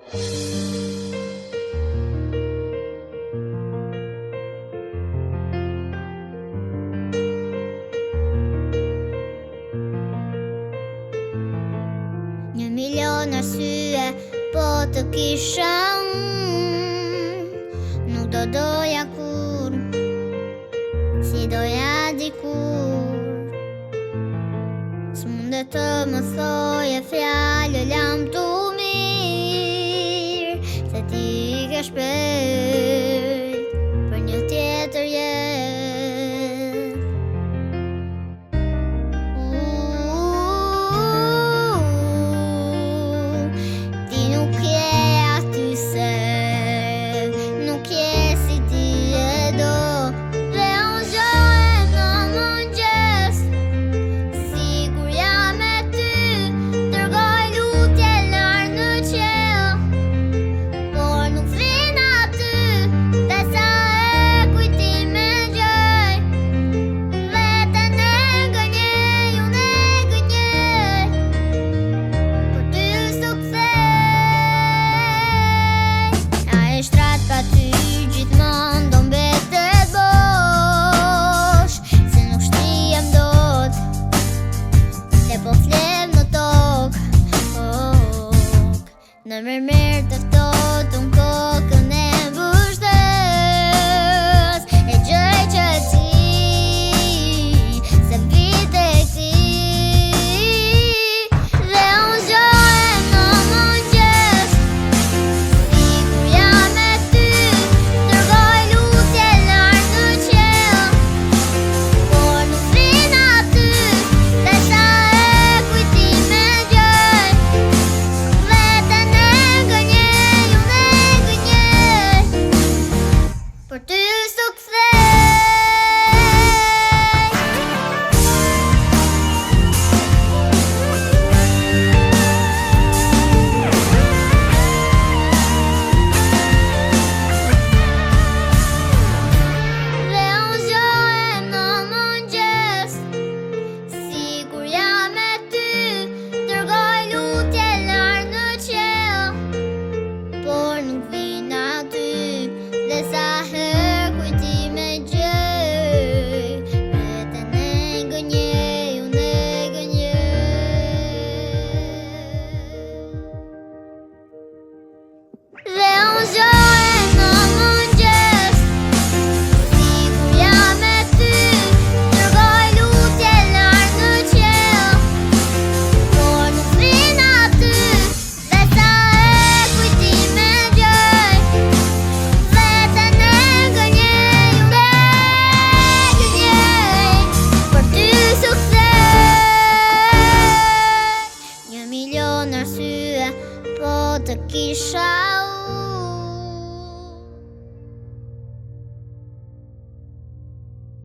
Një milion arsye po të kisha nuk do doja kur, si doja dikur. S'mundet të më thoje fjalë lam tu mirë, se ti ke shpejt për një tjetër jetë. Ti nuk je aty se nuk je si ti e do, dhe unë zgjohem në mëngjes, sigur jam me ty, dërgoj lutje lart në qiell, por nuk vin aty, dhe sa e kujtim e gjej, veten e gënjej, unë e gënjej, por ty s'u kthej. Ai shtrat pa ty gjithmonë do mbetet bosh, se nuk shtrihem dot, se po flem në tokë. Në mërmër të ftohtë unë kokën e mbështes, e gjej që ti se vite ti, dhe unë zgjohem në mëngjes, sigur jam me ty, dërgoj lutje lart në qiell, por nuk vin aty, dhe sa e kujtim e gjej, veten e gënjej, unë e gënjej, por ty s'u kthej. Dhe unë zgjohem në mëngjes, sigur jam me ty, dërgoj lutje lart në qiell, por nuk vin aty, dhe sa herë kujtim e gjej, veten e gënjej, unë e gënjej. Dhe unë zgjohem në mëngjes, sigur jam me ty, dërgoj lutje lart në qiell, por nuk vin aty, dhe sa e kujtim e gjej, veten e gënjej, unë e gënjej, por ty s'u kthej. Një milion arsye po të kisha